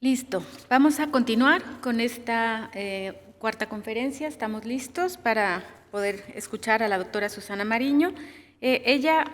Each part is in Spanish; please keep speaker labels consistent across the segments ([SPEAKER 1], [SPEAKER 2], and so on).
[SPEAKER 1] Listo, vamos a continuar con esta cuarta conferencia. Estamos listos para poder escuchar a la doctora Susana Mariño. Ella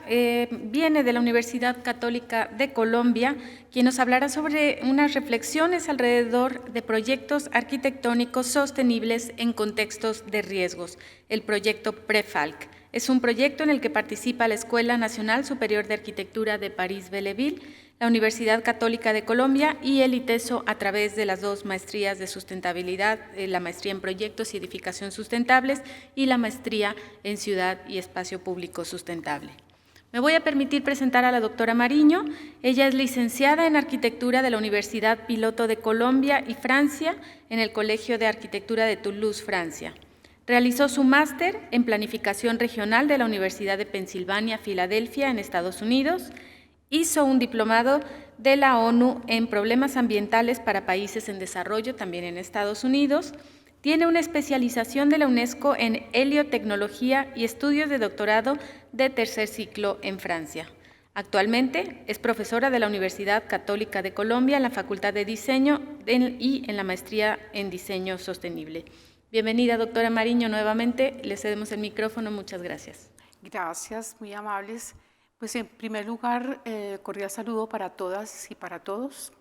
[SPEAKER 1] viene de la Universidad Católica de Colombia, quien nos hablará sobre unas reflexiones alrededor de proyectos arquitectónicos sostenibles en contextos de riesgos, el proyecto PREFALC. Es un proyecto en el que participa la Escuela Nacional Superior de Arquitectura de París-Belleville, la Universidad Católica de Colombia y el ITESO a través de las dos maestrías de sustentabilidad, la maestría en proyectos y edificación sustentables y la maestría en ciudad y espacio público sustentable. Me voy a permitir presentar a la doctora Mariño. Ella es licenciada en Arquitectura de la Universidad Piloto de Colombia y Francia en el Colegio de Arquitectura de Toulouse, Francia. Realizó su máster en Planificación Regional de la Universidad de Pensilvania, Filadelfia, en Estados Unidos. Hizo un diplomado de la ONU en Problemas Ambientales para Países en Desarrollo, también en Estados Unidos. Tiene una especialización de la UNESCO en heliotecnología y estudios de doctorado de tercer ciclo en Francia. Actualmente es profesora de la Universidad Católica de Colombia en la Facultad de Diseño y en la maestría en Diseño Sostenible. Bienvenida, doctora Mariño, nuevamente. Le cedemos el micrófono. Muchas gracias.
[SPEAKER 2] Gracias, muy amables. Pues en primer lugar, cordial saludo para todas y para todos.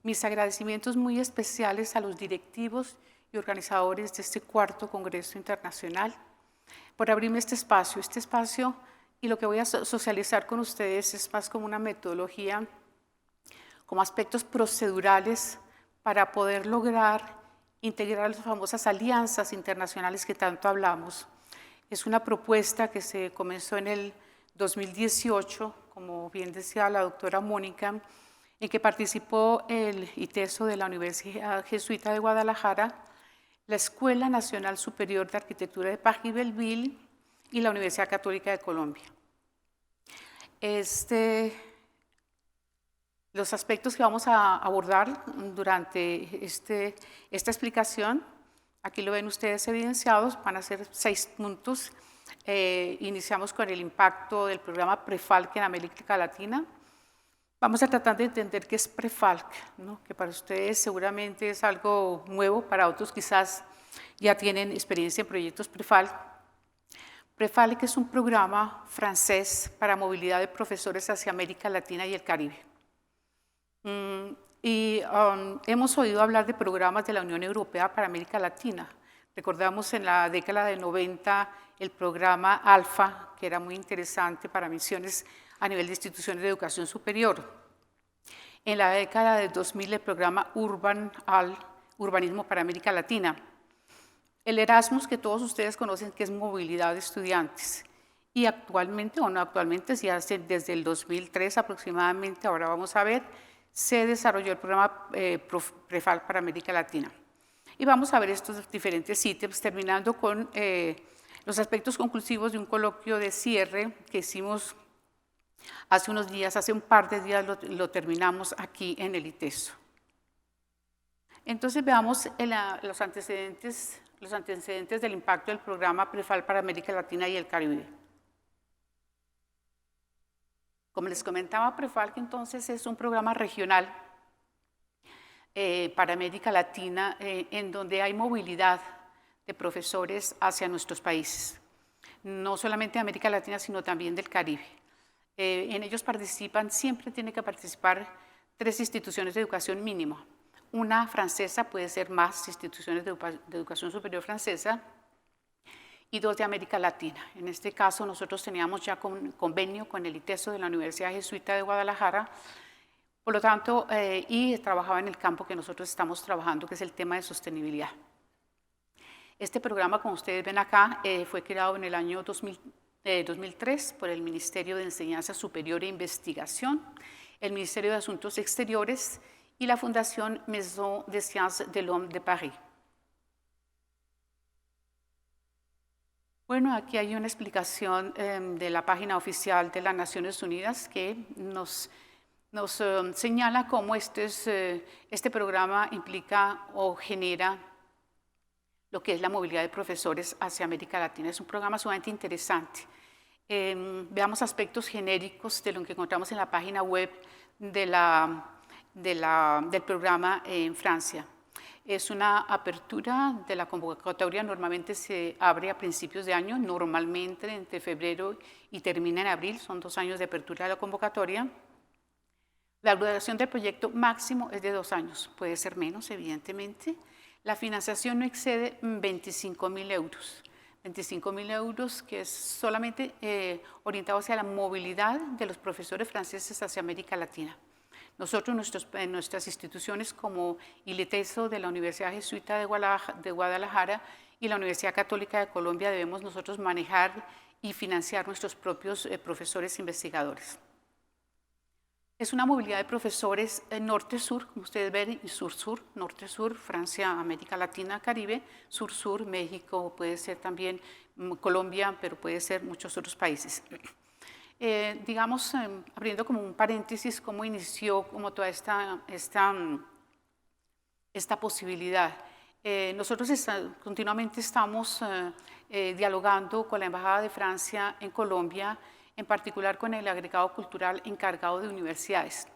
[SPEAKER 2] Mis agradecimientos muy especiales a los directivos y organizadores de este cuarto Congreso Internacional por abrirme este espacio, y lo que voy a socializar con ustedes es más como una metodología, como aspectos procedurales para poder lograr integrar las famosas alianzas internacionales que tanto hablamos. Es una propuesta que se comenzó en el 2018, como bien decía la doctora Mónica, en que participó el ITESO de la Universidad Jesuita de Guadalajara, la Escuela Nacional Superior de Arquitectura de París-Belleville y la Universidad Católica de Colombia. Los aspectos que vamos a abordar durante esta explicación, aquí lo ven ustedes evidenciados, van a ser 6 puntos. Iniciamos con el impacto del programa PREFALC en América Latina. Vamos a tratar de entender qué es PREFALC, ¿no? Que para ustedes seguramente es algo nuevo, para otros quizás ya tienen experiencia en proyectos PREFALC. PREFALC es un programa francés para movilidad de profesores hacia América Latina y el Caribe. Hemos oído hablar de programas de la Unión Europea para América Latina. Recordamos en la década de 90 el programa ALFA, que era muy interesante para misiones a nivel de instituciones de educación superior. En la década de 2000 el programa Urbanismo para América Latina. El Erasmus, que todos ustedes conocen, que es movilidad de estudiantes. Y actualmente, ya desde el 2003 aproximadamente, ahora vamos a ver, se desarrolló el programa PREFALC para América Latina. Y vamos a ver estos diferentes ítems, terminando con los aspectos conclusivos de un coloquio de cierre que hicimos hace unos días, hace un par de días lo terminamos aquí en el ITESO. Entonces veamos los antecedentes del impacto del programa PREFALC para América Latina y el Caribe. Como les comentaba, PREFALC entonces es un programa regional para América Latina en donde hay movilidad de profesores hacia nuestros países, no solamente de América Latina, sino también del Caribe. En ellos siempre tienen que participar 3 instituciones de educación mínima. Una francesa, puede ser más instituciones de educación superior francesa, y 2 de América Latina. En este caso nosotros teníamos ya convenio con el ITESO de la Universidad Jesuita de Guadalajara, por lo tanto, y trabajaba en el campo que nosotros estamos trabajando, que es el tema de sostenibilidad. Este programa, como ustedes ven acá, fue creado en el año 2003 por el Ministerio de Enseñanza Superior e Investigación, el Ministerio de Asuntos Exteriores y la Fundación Maison des Sciences de l'Homme de Paris. Bueno, aquí hay una explicación de la página oficial de las Naciones Unidas que nos señala cómo este programa implica o genera lo que es la movilidad de profesores hacia América Latina. Es un programa sumamente interesante. Veamos aspectos genéricos de lo que encontramos en la página web de la del programa en Francia. Es una apertura de la convocatoria, normalmente se abre a principios de año, normalmente entre febrero y termina en abril, son 2 años de apertura de la convocatoria. La duración del proyecto máximo es de 2 años, puede ser menos, evidentemente. La financiación no excede 25.000 euros. 25.000 euros que es solamente orientado hacia la movilidad de los profesores franceses hacia América Latina. Nosotros, nuestras instituciones como ILETESO de la Universidad Jesuita de Guadalajara y la Universidad Católica de Colombia, debemos nosotros manejar y financiar nuestros propios profesores investigadores. Es una movilidad de profesores norte-sur, como ustedes ven, y sur-sur, norte-sur, Francia, América Latina, Caribe, sur-sur, México, puede ser también Colombia, pero puede ser muchos otros países. Digamos, abriendo como un paréntesis, cómo inició como toda esta posibilidad. Nosotros continuamente estamos dialogando con la Embajada de Francia en Colombia, en particular con el agregado cultural encargado de universidades.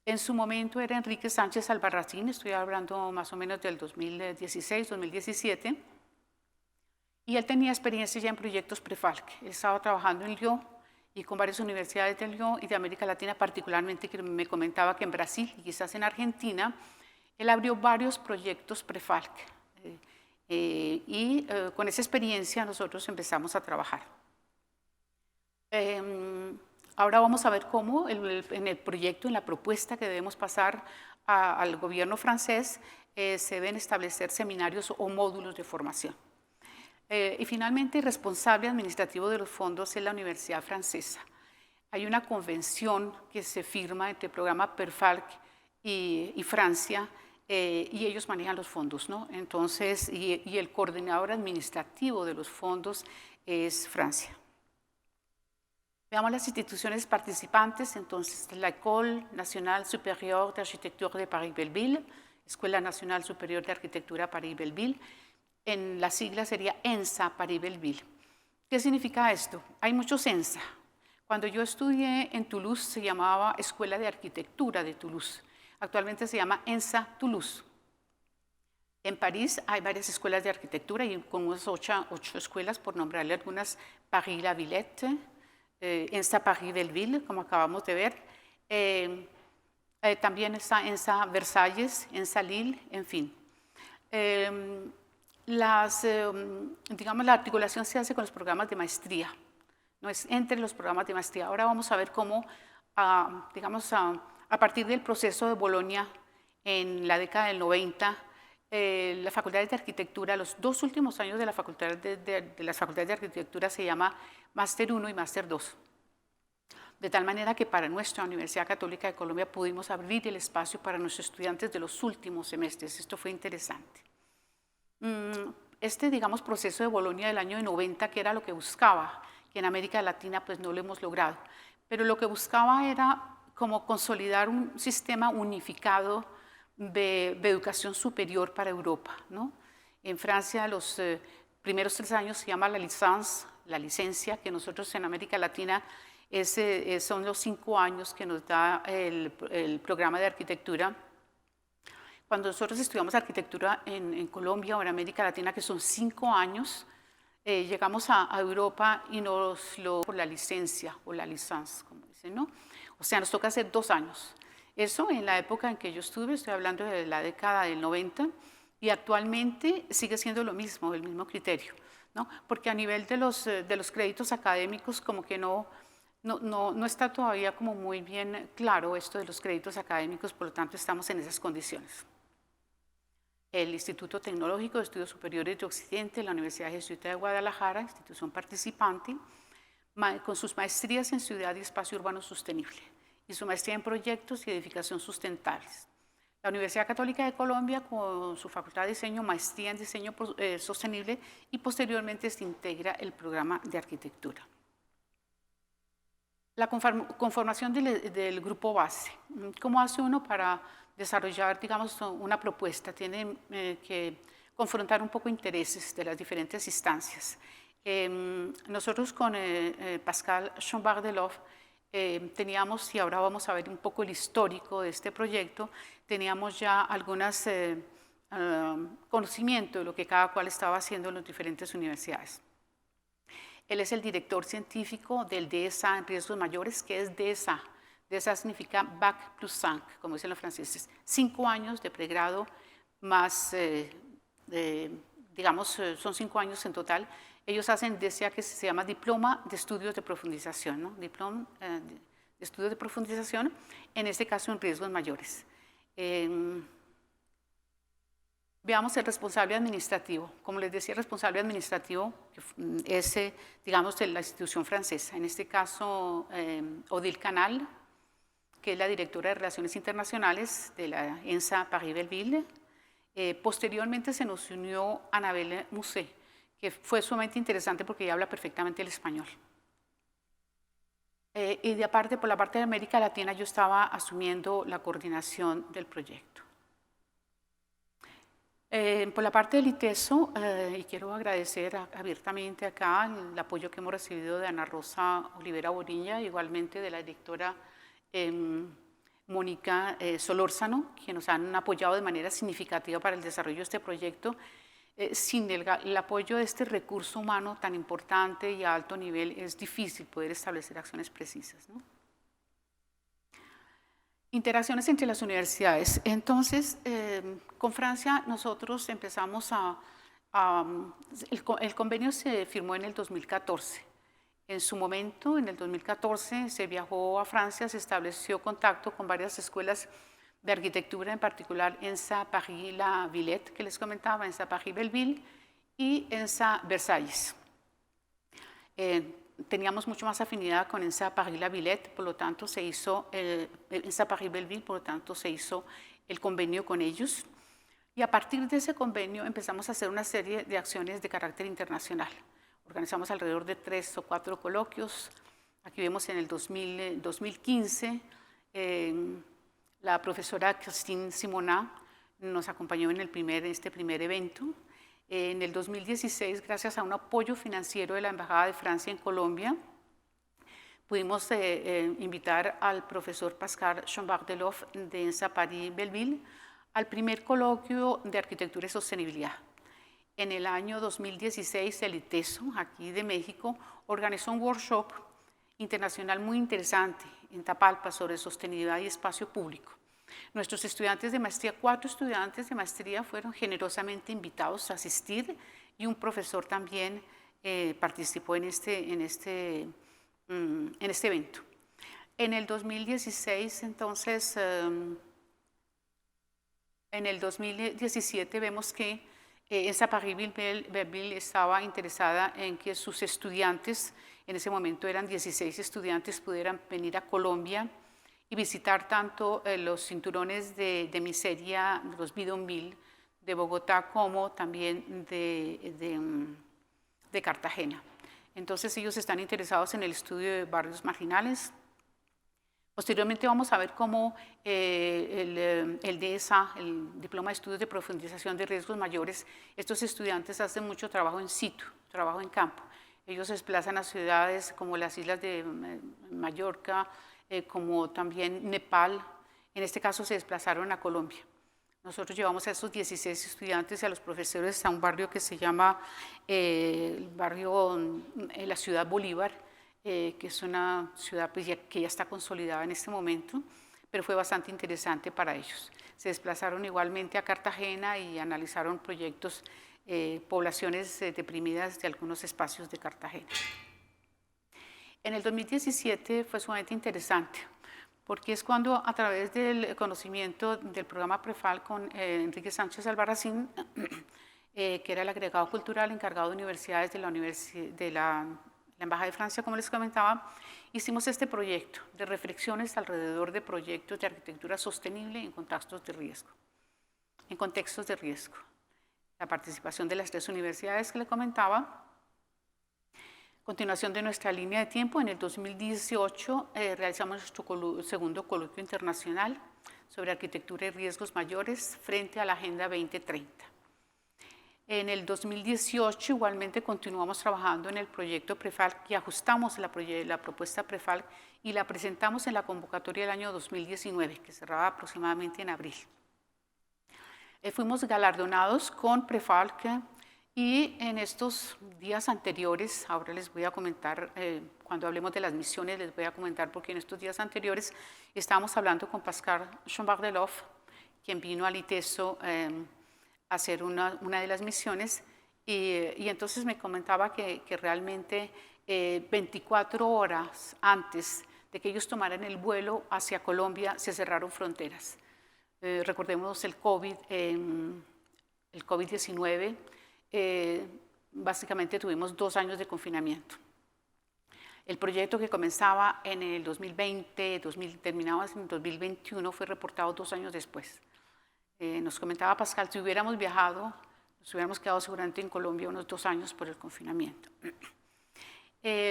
[SPEAKER 2] En su momento era Enrique Sánchez Albarracín, estoy hablando más o menos del 2016, 2017, y él tenía experiencia ya en proyectos Prefalc. Él estaba trabajando en Lyon y con varias universidades de Lyon y de América Latina, particularmente que me comentaba que en Brasil y quizás en Argentina, él abrió varios proyectos Prefalc. Con esa experiencia nosotros empezamos a trabajar. Ahora vamos a ver cómo en el proyecto, en la propuesta que debemos pasar al gobierno francés, se deben establecer seminarios o módulos de formación. Y finalmente, el responsable administrativo de los fondos es la Universidad Francesa. Hay una convención que se firma entre el programa Prefalc y Francia, y ellos manejan los fondos, ¿no? Entonces, y el coordinador administrativo de los fondos es Francia. Veamos las instituciones participantes, entonces la École Nationale Supérieure d'Architecture de Paris-Belleville, Escuela Nacional Superior de Arquitectura Paris-Belleville, en la sigla sería ENSA Paris-Belleville. ¿Qué significa esto? Hay muchos ENSA. Cuando yo estudié en Toulouse se llamaba Escuela de Arquitectura de Toulouse, actualmente se llama ENSA Toulouse. En París hay varias escuelas de arquitectura y con unas 8 escuelas, por nombrarle algunas, Paris-La Villette, ENSA Paris-Belleville, como acabamos de ver. También está ENSA Versalles, ENSA Lille, en fin. Digamos, la articulación se hace con los programas de maestría, no es entre los programas de maestría. Ahora vamos a ver cómo, digamos, a partir del proceso de Bolonia en la década del 90, la Facultad de Arquitectura, los 2 últimos años de las facultades de Arquitectura se llama Máster 1 y Máster 2. De tal manera que para nuestra Universidad Católica de Colombia pudimos abrir el espacio para nuestros estudiantes de los últimos semestres. Esto fue interesante. Digamos, proceso de Bolonia del año 90, que era lo que buscaba, que en América Latina pues no lo hemos logrado, pero lo que buscaba era como consolidar un sistema unificado de educación superior para Europa, ¿no? En Francia los primeros 3 años se llama la licencia, que nosotros en América Latina son los 5 años que nos da el programa de arquitectura. Cuando nosotros estudiamos arquitectura en Colombia o en América Latina, que son 5 años, llegamos a Europa y por la licencia o la licence, como dicen, ¿no? O sea, nos toca hacer 2 años. Eso en la época en que yo estuve, estoy hablando de la década del 90, y actualmente sigue siendo lo mismo, el mismo criterio, ¿no? Porque a nivel de los créditos académicos como que no está todavía como muy bien claro esto de los créditos académicos, por lo tanto estamos en esas condiciones. El Instituto Tecnológico de Estudios Superiores de Occidente, la Universidad Jesuita de Guadalajara, institución participante, con sus maestrías en Ciudad y Espacio Urbano Sostenible y su maestría en Proyectos y Edificación Sustentables. La Universidad Católica de Colombia con su Facultad de Diseño, maestría en Diseño Sostenible y posteriormente se integra el programa de Arquitectura. La conformación del grupo base. ¿Cómo hace uno para desarrollar, digamos, una propuesta? Tiene que confrontar un poco intereses de las diferentes instancias. Nosotros con Pascal Chambard-Delhomme teníamos, y ahora vamos a ver un poco el histórico de este proyecto, teníamos ya algunos conocimiento de lo que cada cual estaba haciendo en las diferentes universidades. Él es el director científico del DSA en riesgos mayores, que es DSA. DSA significa Bac plus 5, como dicen los franceses, 5 años de pregrado más, digamos, son 5 años en total. Ellos hacen DSA, que se llama Diploma de Estudios de Profundización, ¿no? Diploma de Estudios de Profundización, en este caso en riesgos mayores. Veamos el responsable administrativo. Como les decía, el responsable administrativo es, digamos, de la institución francesa. En este caso, Odile Canal, que es la directora de Relaciones Internacionales de la ENSA Paris-Belleville. Posteriormente se nos unió Annabelle Musset, que fue sumamente interesante porque ella habla perfectamente el español. Y de aparte, por la parte de América Latina, yo estaba asumiendo la coordinación del proyecto. Por la parte del ITESO, y quiero agradecer abiertamente acá el apoyo que hemos recibido de Ana Rosa Olivera Bonilla, igualmente de la directora Mónica Solórzano, que nos han apoyado de manera significativa para el desarrollo de este proyecto. Sin el apoyo de este recurso humano tan importante y a alto nivel es difícil poder establecer acciones precisas, ¿no? Interacciones entre las universidades. Entonces, con Francia nosotros empezamos el convenio se firmó en el 2014. En su momento, en el 2014, se viajó a Francia, se estableció contacto con varias escuelas de arquitectura, en particular ENSA Paris-La Villette, que les comentaba, ENSA Paris-Belleville y ENSA Versalles. Teníamos mucho más afinidad con ENSA Paris-La Villette, por lo tanto se hizo ENSA Paris-Belleville, por lo tanto se hizo el convenio con ellos. Y a partir de ese convenio empezamos a hacer una serie de acciones de carácter internacional. Organizamos alrededor de 3 o 4 coloquios. Aquí vemos en el 2015, la profesora Christine Simonat nos acompañó en este primer evento. En el 2016, gracias a un apoyo financiero de la Embajada de Francia en Colombia, pudimos invitar al profesor Pascal Chambard-Delof de ENSA Paris-Belleville al primer coloquio de arquitectura y sostenibilidad. En el año 2016, el ITESO, aquí de México, organizó un workshop internacional muy interesante en Tapalpa sobre sostenibilidad y espacio público. Nuestros estudiantes de maestría, 4 estudiantes de maestría fueron generosamente invitados a asistir y un profesor también participó en este evento. En el 2016, entonces, en el 2017 vemos que ENSA Paris-Belleville estaba interesada en que sus estudiantes, en ese momento eran 16 estudiantes, pudieran venir a Colombia y visitar tanto los cinturones de miseria, los bidonville de Bogotá, como también de Cartagena. Entonces ellos están interesados en el estudio de barrios marginales. Posteriormente vamos a ver cómo el DSA, el Diploma de Estudios de Profundización de Riesgos Mayores, estos estudiantes hacen mucho trabajo in situ, trabajo en campo. Ellos se desplazan a ciudades como las islas de Mallorca, como también Nepal. En este caso se desplazaron a Colombia. Nosotros llevamos a estos 16 estudiantes y a los profesores a un barrio que se llama la Ciudad Bolívar, que es una ciudad pues, que ya está consolidada en este momento, pero fue bastante interesante para ellos. Se desplazaron igualmente a Cartagena y analizaron proyectos, poblaciones deprimidas de algunos espacios de Cartagena. En el 2017 fue sumamente interesante, porque es cuando a través del conocimiento del programa PREFAL con Enrique Sánchez Albarracín, que era el agregado cultural encargado de universidades de la Embajada de Francia, como les comentaba, hicimos este proyecto de reflexiones alrededor de proyectos de arquitectura sostenible en contextos de riesgo. La participación de las 3 universidades que les comentaba. Continuación de nuestra línea de tiempo, en el 2018 realizamos nuestro segundo coloquio internacional sobre arquitectura y riesgos mayores frente a la Agenda 2030. En el 2018 igualmente continuamos trabajando en el proyecto PREFALC y ajustamos la propuesta PREFALC y la presentamos en la convocatoria del año 2019, que cerraba aproximadamente en abril. Fuimos galardonados con Prefalc y en estos días anteriores, ahora les voy a comentar, cuando hablemos de las misiones, les voy a comentar porque en estos días anteriores estábamos hablando con Pascal Schomburg-Deloff, quien vino al ITESO a hacer una de las misiones, y entonces me comentaba que realmente 24 horas antes de que ellos tomaran el vuelo hacia Colombia se cerraron fronteras. Recordemos el COVID-19, básicamente tuvimos 2 años de confinamiento. El proyecto que comenzaba en el 2020, terminaba en 2021, fue reportado 2 años después. Nos comentaba Pascal, si hubiéramos viajado, nos hubiéramos quedado seguramente en Colombia unos 2 años por el confinamiento.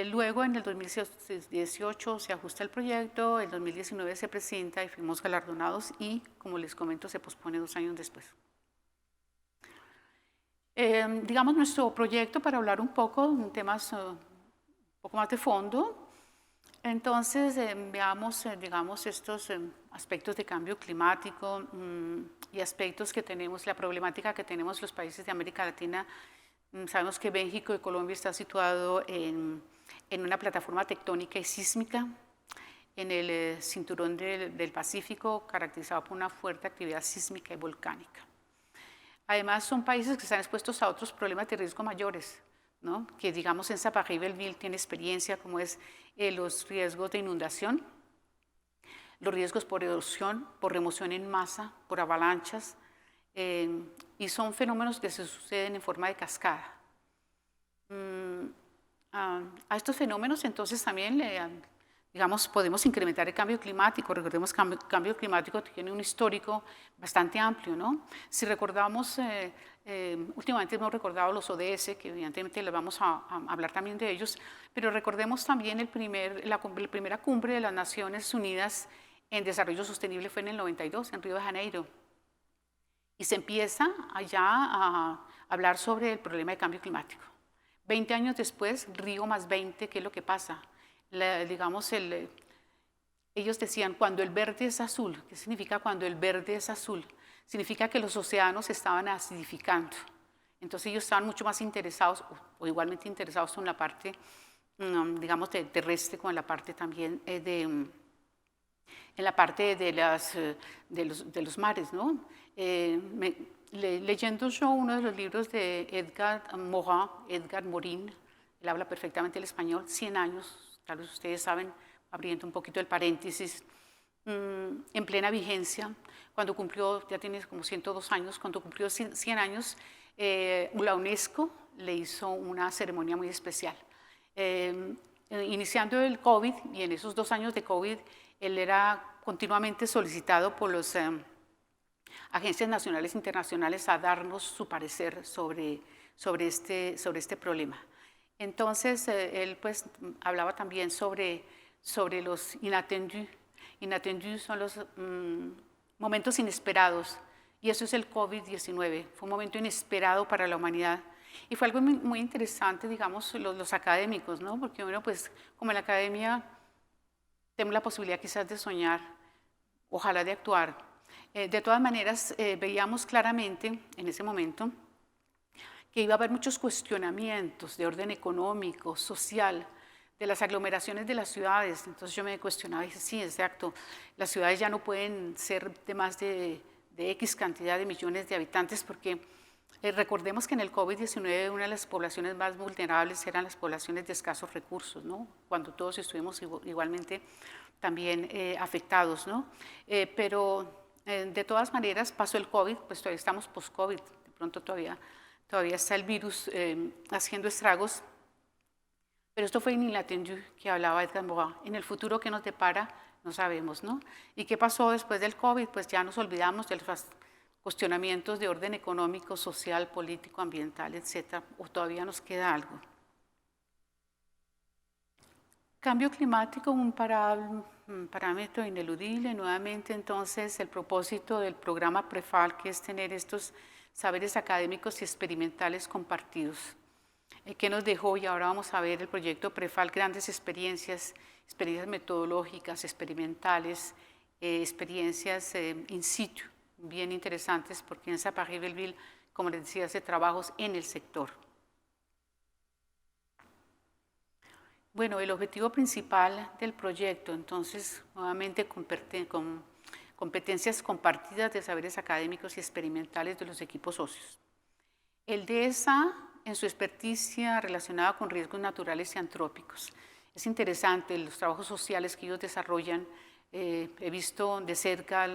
[SPEAKER 2] Luego en el 2018 se ajusta el proyecto, en 2019 se presenta y fuimos galardonados y, como les comento, se pospone 2 años después. Digamos, nuestro proyecto, para hablar un poco de temas un poco más de fondo, entonces veamos, digamos, estos aspectos de cambio climático y aspectos que tenemos, la problemática que tenemos los países de América Latina. Sabemos que México y Colombia están situados en una plataforma tectónica y sísmica en el cinturón del Pacífico, caracterizado por una fuerte actividad sísmica y volcánica. Además, son países que están expuestos a otros problemas de riesgo mayores, ¿no? Que digamos en Sapa-Belleville tiene experiencia, como es los riesgos de inundación, los riesgos por erosión, por remoción en masa, por avalanchas, y son fenómenos que se suceden en forma de cascada. A estos fenómenos entonces también digamos, podemos incrementar el cambio climático. Recordemos que el cambio climático tiene un histórico bastante amplio, ¿no? Si recordamos, últimamente hemos recordado los ODS, que evidentemente les vamos a hablar también de ellos, pero recordemos también la primera cumbre de las Naciones Unidas en Desarrollo Sostenible fue en el 92, en Río de Janeiro. Y se empieza allá a hablar sobre el problema de cambio climático. 20 años después, Río más 20, ¿qué es lo que pasa? Ellos decían, cuando el verde es azul. ¿Qué significa cuando el verde es azul? Significa que los océanos estaban acidificando. Entonces ellos estaban mucho más interesados, o igualmente interesados en la parte, digamos, terrestre, como en la parte también en la parte de los mares, ¿no? Leyendo yo uno de los libros de Edgar Morin, él habla perfectamente el español, 100 años, tal vez ustedes saben, abriendo un poquito el paréntesis, en plena vigencia, cuando cumplió, ya tiene como 102 años, cuando cumplió 100 años, la UNESCO le hizo una ceremonia muy especial. Iniciando el COVID, y en esos 2 años de COVID, él era continuamente solicitado por las agencias nacionales e internacionales a darnos su parecer sobre este problema. Entonces, él pues hablaba también sobre los inattendus. Inattendus son los momentos inesperados, y eso es el COVID-19. Fue un momento inesperado para la humanidad. Y fue algo muy interesante, digamos, los académicos, ¿no? Porque bueno, pues como en la academia tenemos la posibilidad quizás de soñar, ojalá de actuar. De todas maneras, veíamos claramente en ese momento que iba a haber muchos cuestionamientos de orden económico, social, de las aglomeraciones de las ciudades. Entonces yo me cuestionaba y dije, sí, exacto, las ciudades ya no pueden ser de más de X cantidad de millones de habitantes, porque recordemos que en el COVID-19 una de las poblaciones más vulnerables eran las poblaciones de escasos recursos, ¿no? Cuando todos estuvimos igualmente también afectados, ¿no? Pero de todas maneras pasó el COVID, pues todavía estamos post-COVID, de pronto todavía está el virus haciendo estragos, pero esto fue inattendu que hablaba Edgar Morin. En el futuro, ¿qué nos depara? No sabemos, ¿no? ¿Y qué pasó después del COVID? Pues ya nos olvidamos de los cuestionamientos de orden económico, social, político, ambiental, etcétera, o todavía nos queda algo. Cambio climático, un parámetro ineludible. Nuevamente, entonces, el propósito del programa PREFALC es tener estos saberes académicos y experimentales compartidos. ¿Qué nos dejó? Y ahora vamos a ver el proyecto Prefal, grandes experiencias metodológicas, experimentales, experiencias in situ, bien interesantes, porque en Paris-Belleville, como les decía, hace trabajos en el sector. Bueno, el objetivo principal del proyecto, entonces, nuevamente con competencias compartidas de saberes académicos y experimentales de los equipos socios. El DESA, en su experticia relacionada con riesgos naturales y antrópicos. Es interesante los trabajos sociales que ellos desarrollan. He visto de cerca,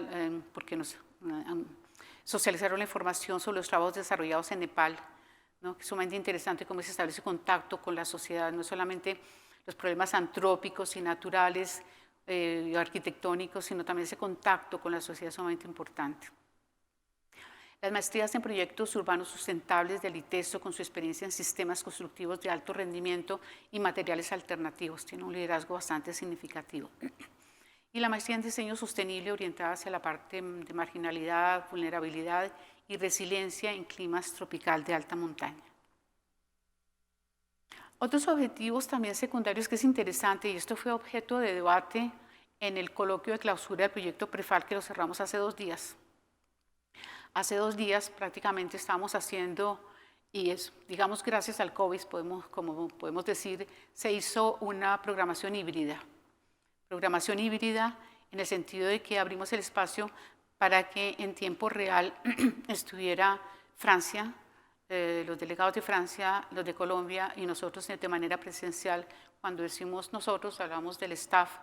[SPEAKER 2] porque nos socializaron la información sobre los trabajos desarrollados en Nepal, ¿no? Que es sumamente interesante cómo se establece contacto con la sociedad, no solamente los problemas antrópicos y naturales y arquitectónicos, sino también ese contacto con la sociedad es sumamente importante. Las maestrías en proyectos urbanos sustentables del ITESO, con su experiencia en sistemas constructivos de alto rendimiento y materiales alternativos, tiene un liderazgo bastante significativo. Y la maestría en diseño sostenible orientada hacia la parte de marginalidad, vulnerabilidad y resiliencia en climas tropical de alta montaña. Otros objetivos también secundarios que es interesante, y esto fue objeto de debate en el coloquio de clausura del proyecto Prefal que lo cerramos hace 2 días. Hace 2 días prácticamente estábamos haciendo, y es, digamos, gracias al COVID, como podemos decir, se hizo una programación híbrida. Programación híbrida en el sentido de que abrimos el espacio para que en tiempo real estuviera Francia, los delegados de Francia, los de Colombia y nosotros de manera presencial. Cuando decimos nosotros, hablamos del staff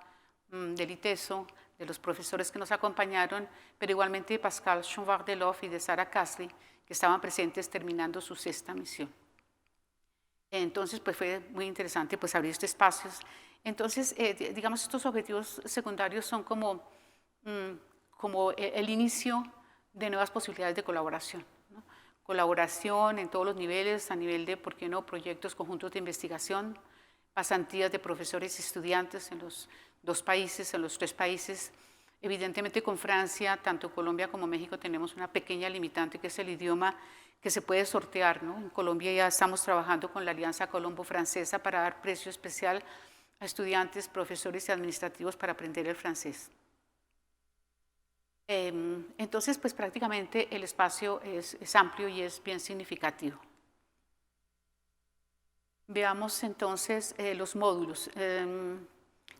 [SPEAKER 2] del ITESO, de los profesores que nos acompañaron, pero igualmente de Pascal Chonvard-Deloff y de Sara Casri, que estaban presentes terminando su 6ª misión. Entonces, pues fue muy interesante pues, abrir estos espacios. Entonces, digamos, estos objetivos secundarios son como el inicio de nuevas posibilidades de colaboración, ¿no? Colaboración en todos los niveles, a nivel de, ¿por qué no?, proyectos conjuntos de investigación, pasantías de profesores y estudiantes en los 2 países, en los 3 países. Evidentemente con Francia, tanto Colombia como México tenemos una pequeña limitante que es el idioma que se puede sortear, ¿no? En Colombia ya estamos trabajando con la Alianza Colombo-Francesa para dar precio especial a estudiantes, profesores y administrativos para aprender el francés. Entonces, pues prácticamente el espacio es amplio y es bien significativo. Veamos entonces los módulos.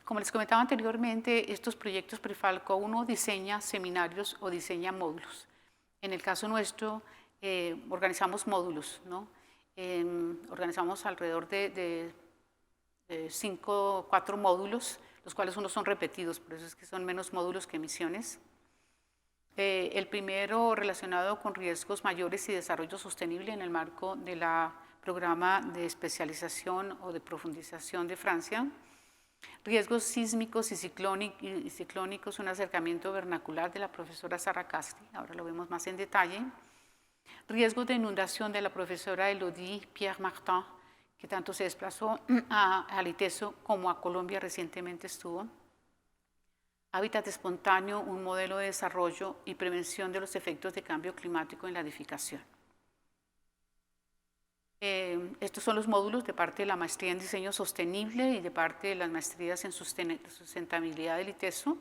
[SPEAKER 2] Como les comentaba anteriormente, estos proyectos Prefalco, uno diseña seminarios o diseña módulos. En el caso nuestro, organizamos módulos, ¿no? Organizamos alrededor de 4 módulos, los cuales unos son repetidos, por eso es que son menos módulos que misiones. El primero relacionado con riesgos mayores y desarrollo sostenible en el marco del programa de especialización o de profundización de Francia. Riesgos sísmicos y ciclónicos, un acercamiento vernacular de la profesora Sara Casri, ahora lo vemos más en detalle. Riesgos de inundación de la profesora Elodie Pierre Martin, que tanto se desplazó al ITESO como a Colombia recientemente estuvo. Hábitat espontáneo, un modelo de desarrollo y prevención de los efectos de cambio climático en la edificación. Estos son los módulos de parte de la maestría en diseño sostenible y de parte de las maestrías en sustentabilidad del ITESO.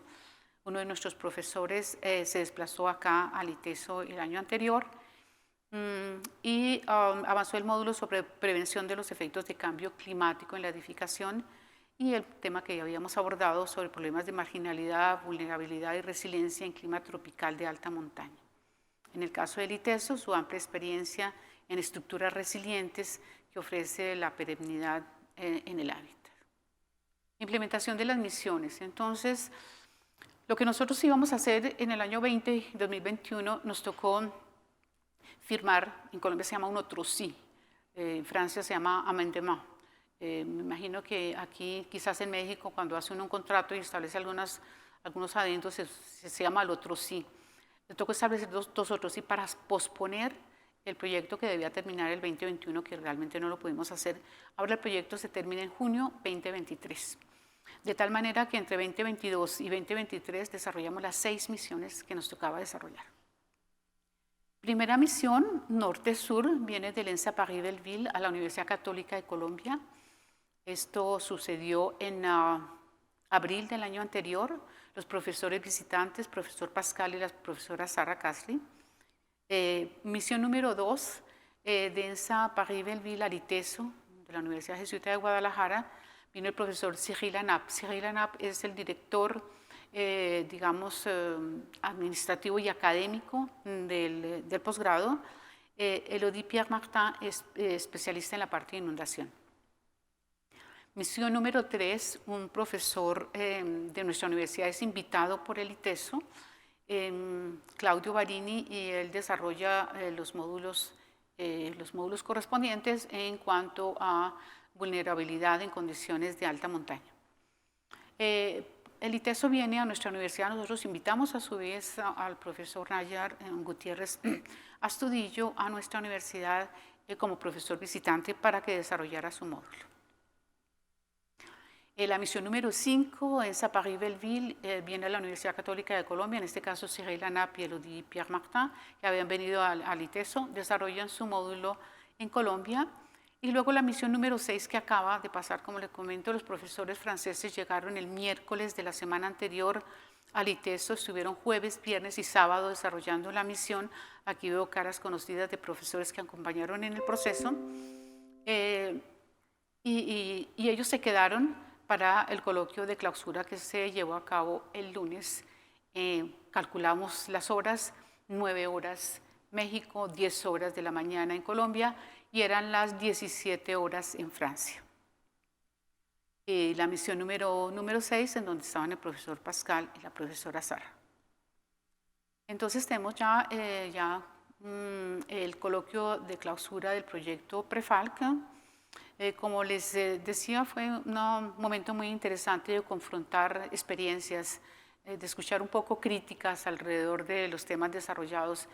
[SPEAKER 2] Uno de nuestros profesores se desplazó acá al ITESO el año anterior y avanzó el módulo sobre prevención de los efectos de cambio climático en la edificación y el tema que ya habíamos abordado sobre problemas de marginalidad, vulnerabilidad y resiliencia en clima tropical de alta montaña. En el caso del ITESO, su amplia experiencia en estructuras resilientes que ofrece la perennidad en el hábitat. Implementación de las misiones. Entonces, lo que nosotros íbamos a hacer en el año 2021, nos tocó firmar, en Colombia se llama un otro sí, en Francia se llama amendement. Me imagino que aquí, quizás en México, cuando hace uno un contrato y establece algunos adendos, se llama el otro sí. Le tocó establecer dos otros sí para posponer el proyecto que debía terminar el 2021, que realmente no lo pudimos hacer. Ahora el proyecto se termina en junio 2023. De tal manera que entre 2022 y 2023 desarrollamos las 6 misiones que nos tocaba desarrollar. Primera misión, norte-sur, viene del ENSA Paris-Belleville a la Universidad Católica de Colombia. Esto sucedió en abril del año anterior. Los profesores visitantes, profesor Pascal y la profesora Sara Casri. Misión número 2, de ENSA Paris-Belleville al ITESO, de la Universidad Jesuita de Guadalajara, vino el profesor Cyril Hanap. Cyril Hanap es el director, digamos, administrativo y académico del posgrado. Elodie Pierre Martin es especialista en la parte de inundación. Misión número 3, un profesor de nuestra universidad es invitado por el ITESO, Claudio Barini, y él desarrolla los módulos correspondientes en cuanto a vulnerabilidad en condiciones de alta montaña. El ITESO viene a nuestra universidad, nosotros invitamos a su vez al profesor Nayar Gutiérrez Astudillo a nuestra universidad como profesor visitante para que desarrollara su módulo. La misión número 5, ENSA Paris-Belleville, viene a la Universidad Católica de Colombia, en este caso Cyril Hanap y Elodie Pierre Martin, que habían venido al ITESO, desarrollan su módulo en Colombia. Y luego la misión número 6 que acaba de pasar, como les comento, los profesores franceses llegaron el miércoles de la semana anterior al ITESO, estuvieron jueves, viernes y sábado desarrollando la misión. Aquí veo caras conocidas de profesores que acompañaron en el proceso. Y ellos se quedaron para el coloquio de clausura que se llevó a cabo el lunes. Calculamos las horas, 9 horas México, 10 horas de la mañana en Colombia, y eran las 17 horas en Francia. La misión número 6, en donde estaban el profesor Pascal y la profesora Sara. Entonces tenemos ya, el coloquio de clausura del proyecto PREFALC. Como les decía, fue un momento muy interesante de confrontar experiencias, de escuchar un poco críticas alrededor de los temas desarrollados.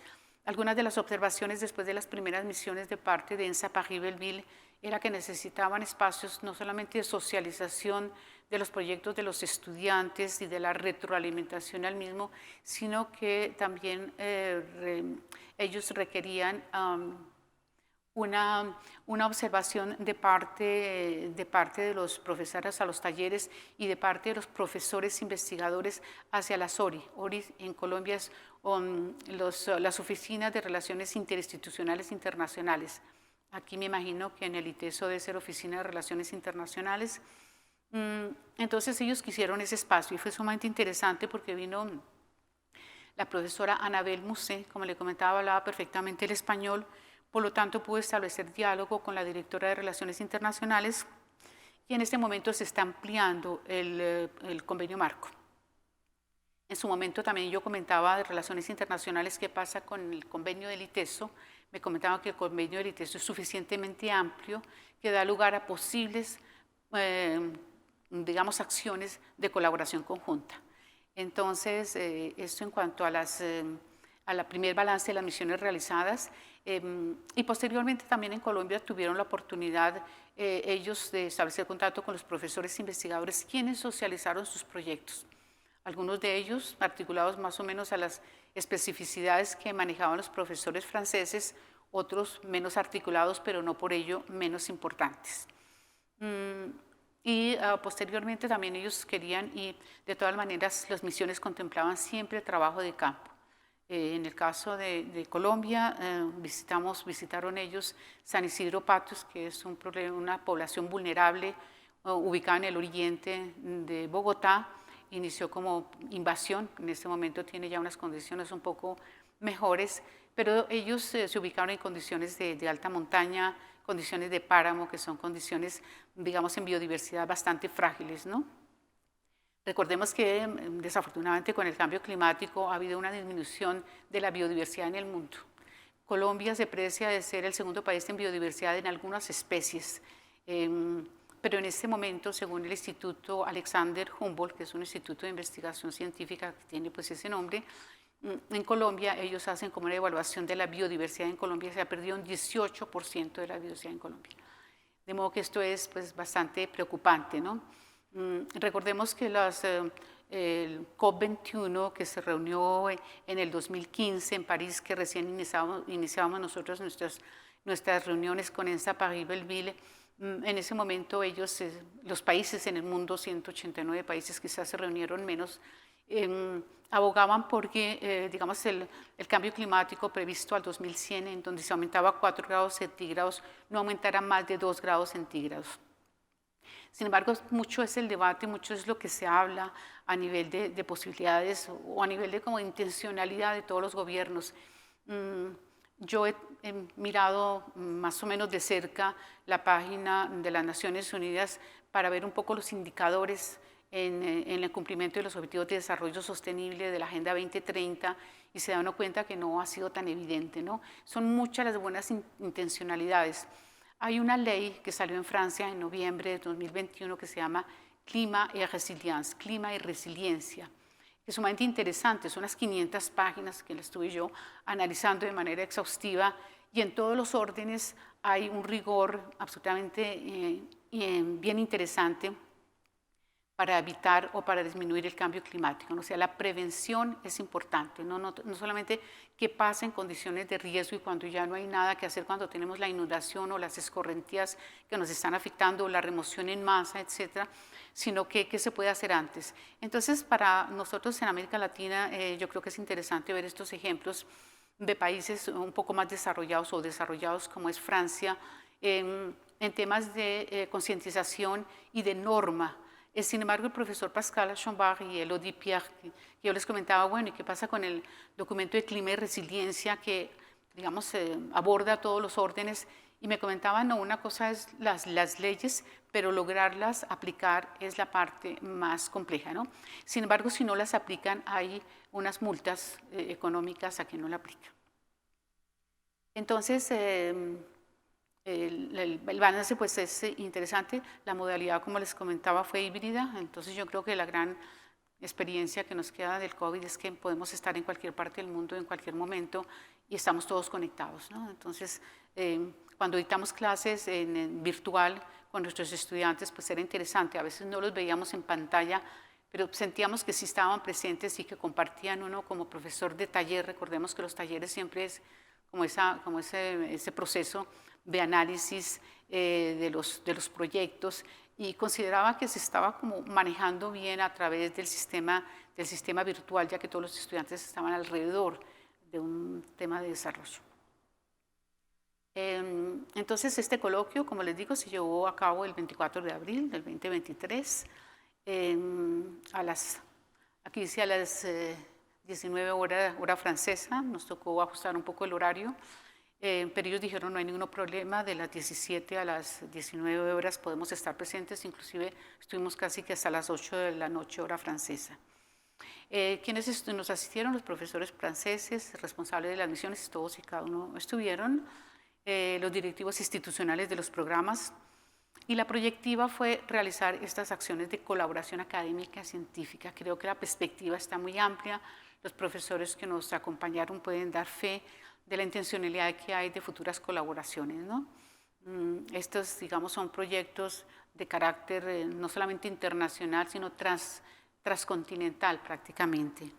[SPEAKER 2] Algunas de las observaciones después de las primeras misiones de parte de ENSA Paris-Belleville era que necesitaban espacios no solamente de socialización de los proyectos de los estudiantes y de la retroalimentación al mismo, sino que también ellos requerían una observación de parte de los profesores a los talleres y de parte de los profesores investigadores hacia las ORI. ORI en Colombia es las oficinas de relaciones interinstitucionales internacionales. Aquí me imagino que en el ITESO debe ser oficina de relaciones internacionales. Entonces ellos quisieron ese espacio y fue sumamente interesante porque vino la profesora Anabel Musé, como le comentaba, hablaba perfectamente el español. Por lo tanto, pude establecer diálogo con la directora de Relaciones Internacionales y en este momento se está ampliando el convenio marco. En su momento también yo comentaba de Relaciones Internacionales qué pasa con el convenio del ITESO. Me comentaba que el convenio del ITESO es suficientemente amplio que da lugar a posibles, digamos, acciones de colaboración conjunta. Entonces, esto en cuanto a la primer balance de las misiones realizadas. Y posteriormente también en Colombia tuvieron la oportunidad ellos de establecer contacto con los profesores investigadores quienes socializaron sus proyectos. Algunos de ellos articulados más o menos a las especificidades que manejaban los profesores franceses, otros menos articulados, pero no por ello menos importantes. Posteriormente también ellos querían, y de todas maneras las misiones contemplaban siempre trabajo de campo. En el caso de Colombia, visitaron ellos San Isidro Patos, que es una población vulnerable ubicada en el oriente de Bogotá. Inició como invasión, en este momento tiene ya unas condiciones un poco mejores, pero ellos se ubicaron en condiciones de alta montaña, condiciones de páramo, que son condiciones, digamos, en biodiversidad bastante frágiles, ¿no? Recordemos que desafortunadamente con el cambio climático ha habido una disminución de la biodiversidad en el mundo. Colombia se precia de ser el segundo país en biodiversidad en algunas especies, pero en este momento, según el Instituto Alexander Humboldt, que es un instituto de investigación científica que tiene pues ese nombre, en Colombia ellos hacen como una evaluación de la biodiversidad en Colombia, se ha perdido un 18% de la biodiversidad en Colombia. De modo que esto es pues bastante preocupante, ¿no? Recordemos que el COP21 que se reunió en el 2015 en París, que recién iniciábamos nosotros nuestras reuniones con ENSA Paris-Belleville. En ese momento ellos, los países en el mundo, 189 países quizás se reunieron menos, abogaban porque, digamos, el cambio climático previsto al 2100, en donde se aumentaba 4 grados centígrados, no aumentara más de 2 grados centígrados. Sin embargo, mucho es el debate, mucho es lo que se habla a nivel de posibilidades o a nivel de como intencionalidad de todos los gobiernos. Yo he mirado más o menos de cerca la página de las Naciones Unidas para ver un poco los indicadores en el cumplimiento de los Objetivos de Desarrollo Sostenible de la Agenda 2030 y se da uno cuenta que no ha sido tan evidente, ¿no? Son muchas las buenas intencionalidades. Hay una ley que salió en Francia en noviembre de 2021 que se llama Climat et Résilience, Clima y Resiliencia, que es sumamente interesante, son unas 500 páginas que la estuve yo analizando de manera exhaustiva y en todos los órdenes hay un rigor absolutamente bien interesante para evitar o para disminuir el cambio climático. O sea, la prevención es importante, no solamente qué pasa en condiciones de riesgo y cuando ya no hay nada que hacer, cuando tenemos la inundación o las escorrentías que nos están afectando, o la remoción en masa, etcétera, sino qué se puede hacer antes. Entonces, para nosotros en América Latina, yo creo que es interesante ver estos ejemplos de países un poco más desarrollados o desarrollados como es Francia, en temas de concientización y de norma. Sin embargo, el profesor Pascal Chambard y Elodie Pierre, que yo les comentaba, bueno, ¿y qué pasa con el documento de clima y resiliencia que, digamos, aborda todos los órdenes? Y me comentaban, no, una cosa es las leyes, pero lograrlas aplicar es la parte más compleja, ¿no? Sin embargo, si no las aplican, hay unas multas económicas a quien no la aplica. Entonces, el balance pues es interesante. La modalidad, como les comentaba, fue híbrida. Entonces yo creo que la gran experiencia que nos queda del COVID es que podemos estar en cualquier parte del mundo en cualquier momento y estamos todos conectados, ¿no? Entonces cuando dictamos clases en virtual con nuestros estudiantes pues era interesante. A veces no los veíamos en pantalla, pero sentíamos que sí estaban presentes y que compartían uno como profesor de taller. Recordemos que los talleres siempre es como ese proceso de análisis de los proyectos y consideraba que se estaba como manejando bien a través del sistema virtual, ya que todos los estudiantes estaban alrededor de un tema de desarrollo. Entonces este coloquio, como les digo, se llevó a cabo el 24 de abril del 2023 aquí dice a las 19 horas hora francesa. Nos tocó ajustar un poco el horario. Pero ellos dijeron no hay ningún problema, de las 17 a las 19 horas podemos estar presentes, inclusive estuvimos casi que hasta las 8 de la noche hora francesa. Quienes nos asistieron, los profesores franceses, responsables de las misiones, todos y cada uno estuvieron, los directivos institucionales de los programas, y la proyectiva fue realizar estas acciones de colaboración académica científica. Creo que la perspectiva está muy amplia, los profesores que nos acompañaron pueden dar fe de la intencionalidad que hay de futuras colaboraciones, ¿no? Estos, digamos, son proyectos de carácter no solamente internacional, sino transcontinental prácticamente.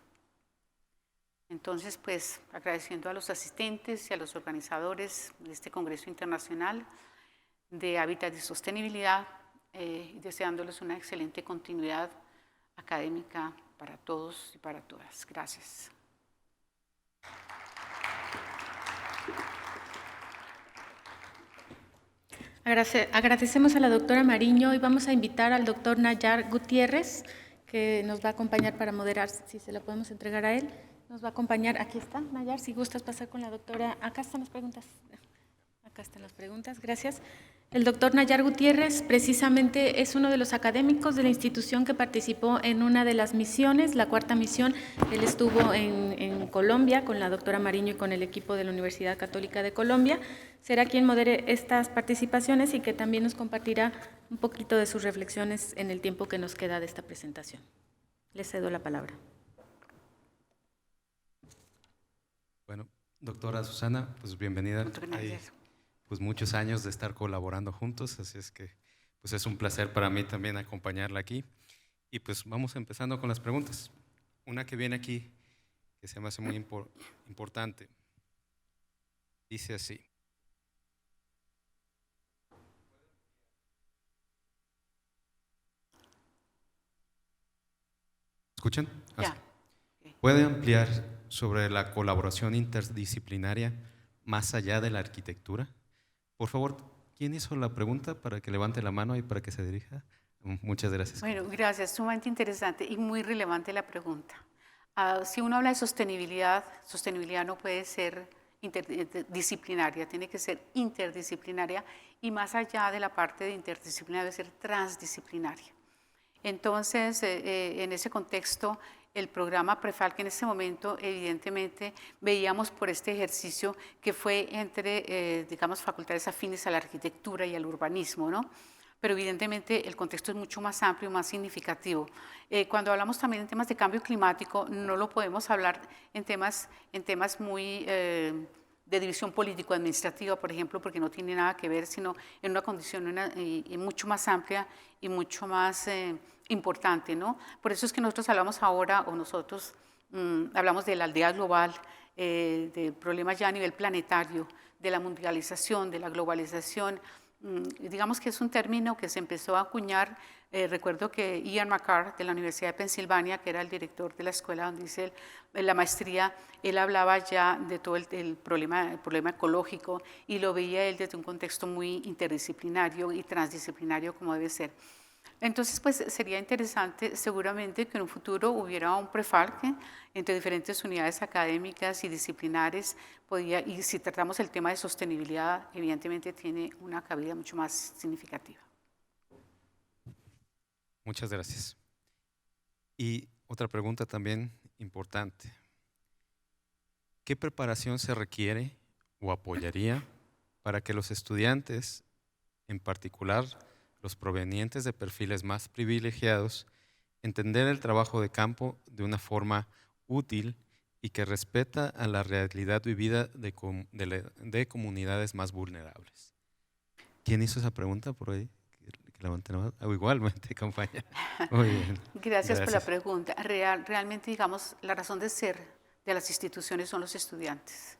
[SPEAKER 2] Entonces, pues, agradeciendo a los asistentes y a los organizadores de este Congreso Internacional de Hábitat y Sostenibilidad, y deseándoles una excelente continuidad académica para todos y para todas. Gracias.
[SPEAKER 1] Agradecemos a la doctora Mariño y vamos a invitar al doctor Nayar Gutiérrez, que nos va a acompañar para moderar, si se la podemos entregar a él. Nos va a acompañar, aquí está, Nayar, si gustas pasar con la doctora. Acá están las preguntas. Acá están las preguntas, gracias. El doctor Nayar Gutiérrez precisamente es uno de los académicos de la institución que participó en una de las misiones, la 4ª misión. Él estuvo en Colombia con la doctora Mariño y con el equipo de la Universidad Católica de Colombia. Será quien modere estas participaciones y que también nos compartirá un poquito de sus reflexiones en el tiempo que nos queda de esta presentación. Le cedo la palabra.
[SPEAKER 3] Bueno, doctora Susana, pues bienvenida. Hay pues muchos años de estar colaborando juntos, así es que pues es un placer para mí también acompañarla aquí. Y pues vamos empezando con las preguntas. Una que viene aquí, que se me hace muy importante. Dice así. ¿Escuchan?
[SPEAKER 2] Ya.
[SPEAKER 3] ¿Puede ampliar sobre la colaboración interdisciplinaria más allá de la arquitectura? Por favor, ¿quién hizo la pregunta para que levante la mano y para que se dirija? Muchas gracias.
[SPEAKER 2] Bueno, gracias. Sumamente interesante y muy relevante la pregunta. Si uno habla de sostenibilidad, sostenibilidad no puede ser interdisciplinaria, tiene que ser interdisciplinaria y más allá de la parte de interdisciplinaria debe ser transdisciplinaria. Entonces, en ese contexto, el programa Prefal, que en ese momento evidentemente veíamos por este ejercicio que fue entre, digamos, facultades afines a la arquitectura y al urbanismo, ¿no? Pero evidentemente el contexto es mucho más amplio, más significativo. Cuando hablamos también en temas de cambio climático, no lo podemos hablar en temas muy de división político-administrativa, por ejemplo, porque no tiene nada que ver, sino en una condición mucho más amplia y mucho más importante, ¿no? Por eso es que nosotros hablamos ahora, o nosotros hablamos de la aldea global, de problemas ya a nivel planetario, de la mundialización, de la globalización. Digamos que es un término que se empezó a acuñar. Recuerdo que Ian McCarr, de la Universidad de Pensilvania, que era el director de la escuela donde hice la maestría, él hablaba ya de todo el problema ecológico y lo veía él desde un contexto muy interdisciplinario y transdisciplinario como debe ser. Entonces, pues sería interesante seguramente que en un futuro hubiera un Prefal que entre diferentes unidades académicas y disciplinares podía, y si tratamos el tema de sostenibilidad, evidentemente tiene una cabida mucho más significativa.
[SPEAKER 3] Muchas gracias. Y otra pregunta también importante. ¿Qué preparación se requiere o apoyaría para que los estudiantes, en particular los provenientes de perfiles más privilegiados, entender el trabajo de campo de una forma útil y que respeta a la realidad vivida de comunidades más vulnerables? ¿Quién hizo esa pregunta por ahí? Que levanten la mano. Igualmente, compañera. Muy bien.
[SPEAKER 2] Gracias por la pregunta. Realmente, digamos, la razón de ser de las instituciones son los estudiantes.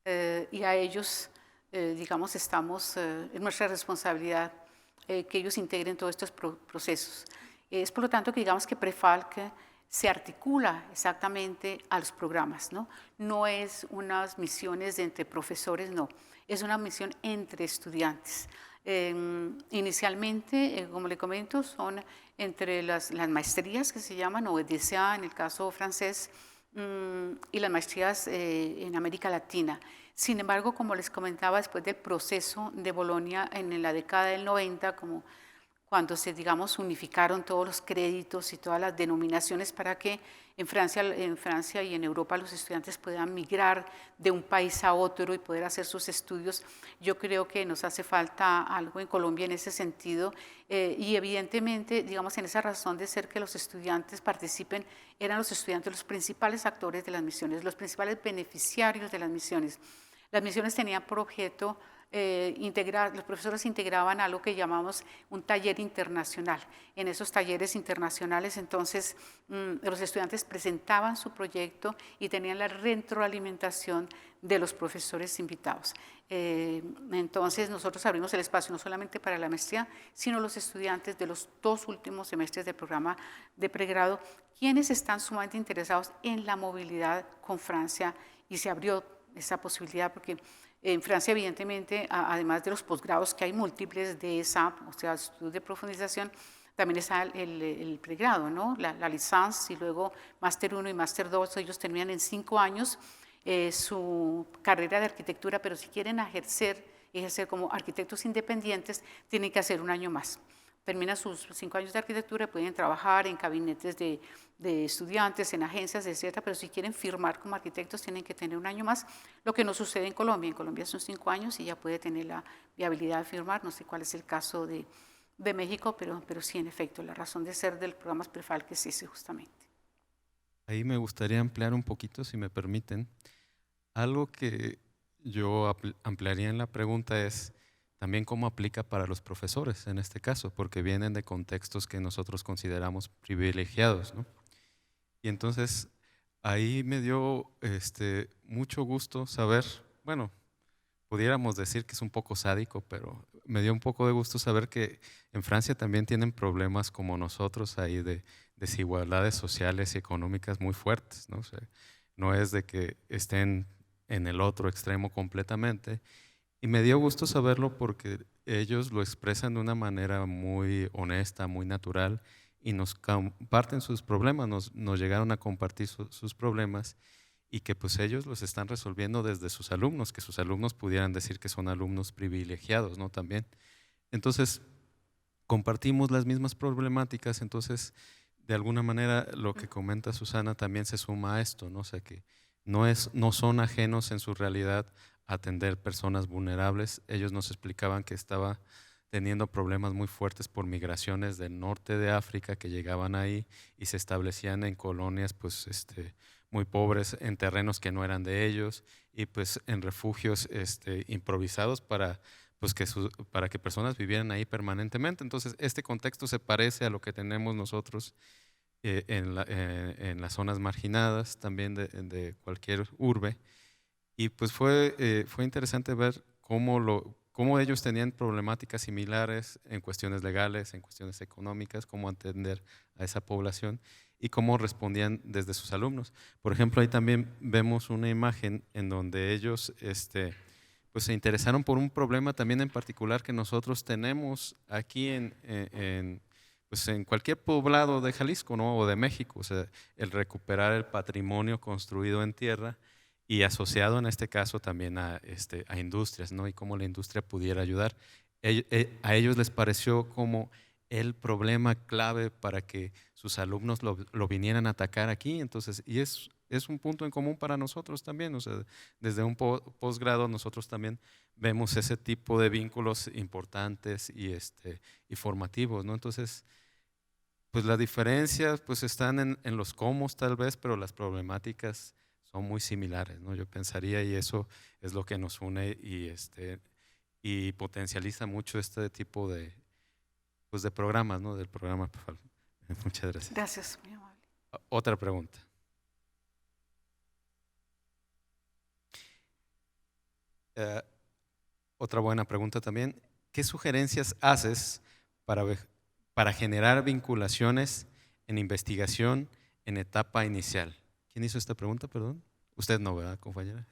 [SPEAKER 2] Y a ellos, digamos, estamos, es nuestra responsabilidad que ellos integren todos estos procesos. Es por lo tanto que digamos que Prefal se articula exactamente a los programas, ¿no? No es unas misiones entre profesores, no, es una misión entre estudiantes. Inicialmente, como le comento, son entre las maestrías que se llaman, o DCA en el caso francés, y las maestrías en América Latina. Sin embargo, como les comentaba, después del proceso de Bolonia en la década del 90, como cuando se, digamos, unificaron todos los créditos y todas las denominaciones para que en Francia y en Europa los estudiantes puedan migrar de un país a otro y poder hacer sus estudios, yo creo que nos hace falta algo en Colombia en ese sentido y evidentemente, digamos, en esa razón de ser que los estudiantes participen, eran los estudiantes los principales actores de las misiones, los principales beneficiarios de las misiones. Las misiones tenían por objeto los profesores integraban algo que llamamos un taller internacional. En esos talleres internacionales, entonces, los estudiantes presentaban su proyecto y tenían la retroalimentación de los profesores invitados. Entonces, nosotros abrimos el espacio no solamente para la maestría, sino los estudiantes de los 2 últimos semestres del programa de pregrado, quienes están sumamente interesados en la movilidad con Francia, y se abrió esa posibilidad porque en Francia, evidentemente, además de los posgrados que hay múltiples de ESAP, o sea, estudios de profundización, también está el pregrado, ¿no? La licencia y luego Máster 1 y Máster 2, ellos terminan en 5 años su carrera de arquitectura, pero si quieren ejercer como arquitectos independientes, tienen que hacer un año más. Terminan sus 5 años de arquitectura, pueden trabajar en gabinetes de estudiantes, en agencias, etcétera, pero si quieren firmar como arquitectos tienen que tener un año más, lo que no sucede en Colombia. En Colombia son 5 años y ya puede tener la viabilidad de firmar. No sé cuál es el caso de México, pero sí, en efecto, la razón de ser del programa Prefal que es ese justamente.
[SPEAKER 3] Ahí me gustaría ampliar un poquito, si me permiten. Algo que yo ampliaría en la pregunta es, también cómo aplica para los profesores en este caso, porque vienen de contextos que nosotros consideramos privilegiados, ¿no? Y entonces ahí me dio mucho gusto saber, bueno, pudiéramos decir que es un poco sádico, pero me dio un poco de gusto saber que en Francia también tienen problemas como nosotros ahí de desigualdades sociales y económicas muy fuertes, ¿no? O sea, no es de que estén en el otro extremo completamente. Y me dio gusto saberlo porque ellos lo expresan de una manera muy honesta, muy natural y nos comparten sus problemas, nos llegaron a compartir sus problemas y que pues ellos los están resolviendo desde sus alumnos, que sus alumnos pudieran decir que son alumnos privilegiados, ¿no? También. Entonces, compartimos las mismas problemáticas, entonces, de alguna manera, lo que comenta Susana también se suma a esto, ¿no? O sea, que no son ajenos en su realidad a atender personas vulnerables. Ellos nos explicaban que estaba teniendo problemas muy fuertes por migraciones del norte de África que llegaban ahí y se establecían en colonias, pues, muy pobres, en terrenos que no eran de ellos y pues en refugios improvisados para, pues, para que personas vivieran ahí permanentemente. Entonces, este contexto se parece a lo que tenemos nosotros en las zonas marginadas también de cualquier urbe. Y pues fue interesante ver cómo ellos tenían problemáticas similares en cuestiones legales, en cuestiones económicas, cómo atender a esa población y cómo respondían desde sus alumnos. Por ejemplo, ahí también vemos una imagen en donde ellos pues se interesaron por un problema también en particular que nosotros tenemos aquí pues en cualquier poblado de Jalisco, ¿no? O de México, o sea, el recuperar el patrimonio construido en tierra y asociado en este caso también a industrias, ¿no? Y cómo la industria pudiera ayudar. A ellos les pareció como el problema clave para que sus alumnos lo vinieran a atacar aquí, entonces, y es un punto en común para nosotros también, o sea, desde un posgrado nosotros también vemos ese tipo de vínculos importantes y formativos, ¿no? Entonces, pues las diferencias pues están en los cómo tal vez, pero las problemáticas son muy similares, ¿no? Yo pensaría y eso es lo que nos une y potencializa mucho este tipo pues de programas, ¿no? Del programa PEFAL. Muchas gracias.
[SPEAKER 2] Gracias, muy amable.
[SPEAKER 3] Otra pregunta. Otra buena pregunta también. ¿Qué sugerencias haces para generar vinculaciones en investigación en etapa inicial? ¿Quién hizo esta pregunta, perdón? Usted no, ¿verdad, compañera?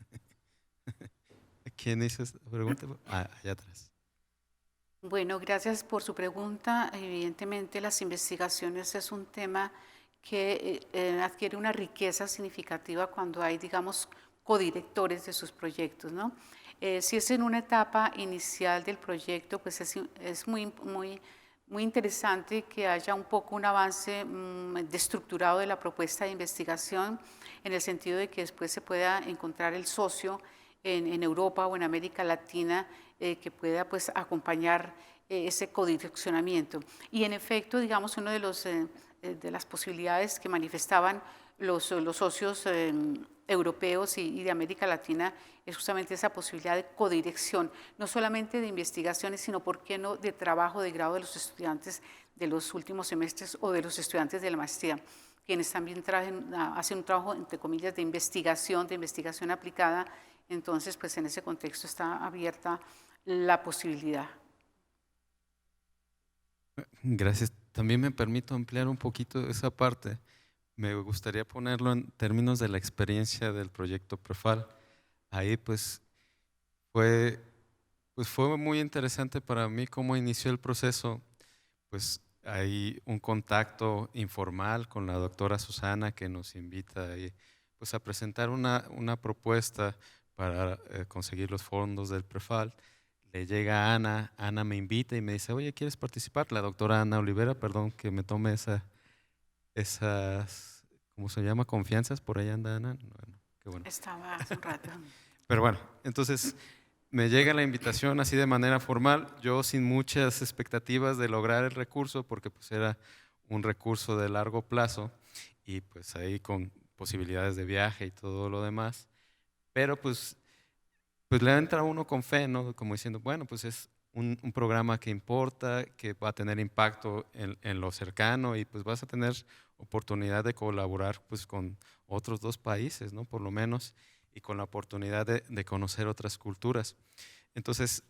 [SPEAKER 3] ¿Quién hizo esta pregunta? Allá atrás.
[SPEAKER 2] Bueno, gracias por su pregunta. Evidentemente, las investigaciones es un tema que adquiere una riqueza significativa cuando hay, digamos, codirectores de sus proyectos, ¿no? Si es en una etapa inicial del proyecto, pues es muy interesante que haya un poco un avance estructurado de la propuesta de investigación, en el sentido de que después se pueda encontrar el socio en Europa o en América Latina que pueda pues acompañar ese codireccionamiento. Y en efecto, digamos, uno de las posibilidades que manifestaban los socios europeos y de América Latina es justamente esa posibilidad de codirección, no solamente de investigaciones, sino, ¿por qué no?, de trabajo de grado de los estudiantes de los últimos semestres o de los estudiantes de la maestría, quienes también hacen un trabajo, entre comillas, de investigación aplicada. Entonces, pues en ese contexto está abierta la posibilidad.
[SPEAKER 3] Gracias. También me permito ampliar un poquito esa parte. Me gustaría ponerlo en términos de la experiencia del proyecto PREFAL. Ahí pues fue muy interesante para mí cómo inició el proceso. Pues hay un contacto informal con la doctora Susana que nos invita ahí, pues a presentar una propuesta para conseguir los fondos del PREFAL. Le llega Ana me invita y me dice, oye, ¿quieres participar? La doctora Ana Olivera, perdón que me tome esas, ¿cómo se llama? Confianzas, por ahí anda Ana. Bueno, qué bueno.
[SPEAKER 2] Estaba hace un rato.
[SPEAKER 3] Pero bueno, entonces me llega la invitación así de manera formal, yo sin muchas expectativas de lograr el recurso, porque pues era un recurso de largo plazo y pues ahí con posibilidades de viaje y todo lo demás, pero pues le entra uno con fe, ¿no? Como diciendo, bueno, pues es un programa que importa, que va a tener impacto en lo cercano y pues vas a tener oportunidad de colaborar pues con otros 2 países, ¿no? Por lo menos, y con la oportunidad de conocer otras culturas. Entonces,